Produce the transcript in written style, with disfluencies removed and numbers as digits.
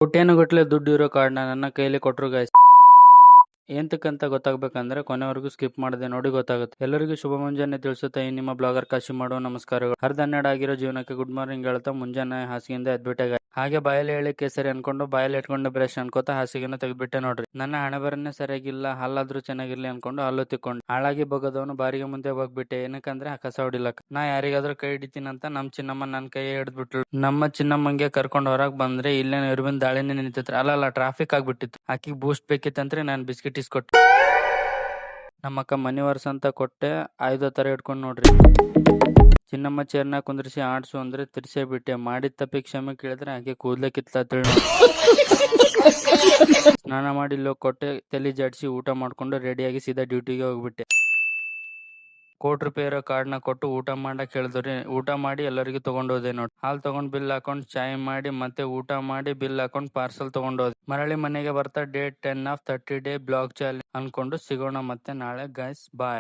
ಕೋಟ್ಯಾನುಗಟ್ಲೆ ದುಡ್ಡು ಇರೋ ಕಾರ್ಡ್ನ ನನ್ನ ಕೈಯಲ್ಲಿ ಕೊಟ್ರು ಗೈಸ್. ಎಂತಕ್ಕಂತ ಗೊತ್ತಾಗ್ಬೇಕಂದ್ರೆ ಕೊನೆವರೆಗೂ ಸ್ಕಿಪ್ ಮಾಡದೆ ನೋಡಿ ಗೊತ್ತಾಗುತ್ತೆ. ಎಲ್ಲರಿಗೂ ಶುಭ ಮುಂಜಾನೆ ತಿಳಿಸುತ್ತಾ ಈ ನಿಮ್ಮ ಬ್ಲಾಗರ್ ಕಾಶಿ ಮಾಡುವ ನಮಸ್ಕಾರಗಳು. ಅರ್ಧ 12 ಆಗಿರೋ ಜೀವನಕ್ಕೆ ಗುಡ್ ಮಾರ್ನಿಂಗ್ ಹೇಳ್ತಾ ಮುಂಜಾನೆ ಹಾಸಿಗೆಯಿಂದ ಎದ್ಬಿಟ್ಟೆ guys. ಹಾಗೆ ಬಾಯಲ್ಲಿ ಹೇಳಿ ಕೇಸರಿ ಅನ್ಕೊಂಡು ಬಾಯಲ್ಲಿ ಇಟ್ಕೊಂಡು ಬ್ರಷ್ ಅನ್ಕೋತಾ ಹಾಸಿಗೆನ ತೆಗೆದ್ಬಿಟ್ಟೆ ನೋಡ್ರಿ. ನನ್ನ ಹಣೆ ಬರನೇ ಸರಿಯಾಗಿಲ್ಲ, ಹಲ್ಲಾದ್ರೂ ಚೆನ್ನಾಗಿರ್ಲಿ ಅನ್ಕೊಂಡು ಹಲ್ಲು ತಿಕ್ಕೊಂಡು ಹಾಳಾಗಿ ಬಗ್ಗದವನು ಬಾರಿಗೆ ಮುಂದೆ ಹೋಗ್ಬಿಟ್ಟೆ. ಏನಕ್ಕಂದ್ರೆ ಕಸ ಹೊಡಿಲಕ್ಕ. ನಾ ಯಾರಿಗಾದ್ರೂ ಕೈ ಹಿಡಿತೀನಂತ ನಮ್ ಚಿನ್ನಮ್ಮ ನನ್ನ ಕೈ ಹಿಡಿದ್ಬಿಟ್ಲು. ನಮ್ಮ ಚಿನ್ನಮ್ಮಂಗೆ ಕರ್ಕೊಂಡು ಹೊರಗ್ ಬಂದ್ರೆ ಇಲ್ಲೇ ಇರ್ಬಿನ್ ದಾಳಿನೇ ನಿಂತಿತ್ತು. ಅಲ್ಲ ಟ್ರಾಫಿಕ್ ಆಗ್ಬಿಟ್ಟಿತ್ತು. ಆಕಿಗೆ ಬೂಸ್ಟ್ ಬೇಕಿತ್ತಂದ್ರೆ ನಾನು ಬಿಸ್ಕಿಟ್ ಇಸ್ಕೊಟ್ಟೆ. ನಮ್ಮಕ್ಕ ಮನಿ ವರ್ಸ್ ಅಂತ ಕೊಟ್ಟೆ, ಆಯುಧ ತರ ಇಟ್ಕೊಂಡು ನೋಡ್ರಿ. ಚಿನ್ನಮ್ಮ ಚೇರ್ನ ಕುಂದ್ರಿಸಿ ಆಡ್ಸು ಅಂದ್ರೆ ತಿರ್ಸೇ ಬಿಟ್ಟೆ. ಮಾಡಿದ ತಪ್ಪಿ ಕ್ಷಮೆ ಕೇಳಿದ್ರೆ ಆಕೆ ಕೂದ್ಲೆ ಕಿತ್ಲಾತೇಳಿ ನೋಡಿ. ಸ್ನಾನ ಮಾಡಿ ಲೋಕ್ ಕೊಟ್ಟೆ, ತಲೆ ಜಾಡಿಸಿ ಊಟ ಮಾಡ್ಕೊಂಡು ರೆಡಿಯಾಗಿ ಸೀದಾ ಡ್ಯೂಟಿಗೆ ಹೋಗ್ಬಿಟ್ಟೆ. ₹1,00,00,000 ಇರೋ ಕಾರ್ಡ್ನ ಕೊಟ್ಟು ಊಟ ಮಾಡಕ್ ಹೇಳಿದ್ರಿ. ಊಟ ಮಾಡಿ ಎಲ್ಲರಿಗೂ ತಗೊಂಡೋದೆ ನೋಡಿ. ಹಾಲ್ ತಗೊಂಡ್ ಬಿಲ್ ಹಾಕೊಂಡ್ ಚಾಯ್ ಮಾಡಿ ಮತ್ತೆ ಊಟ ಮಾಡಿ ಬಿಲ್ ಹಾಕೊಂಡ್ ಪಾರ್ಸಲ್ ತಗೊಂಡೋದೆ. ಮರಳಿ ಮನೆಗೆ ಬರ್ತಾ day 10 of 30 day blog challenge ಅನ್ಕೊಂಡು ಸಿಗೋಣ ಮತ್ತೆ ನಾಳೆ ಗೈಸ್. ಬಾಯ್.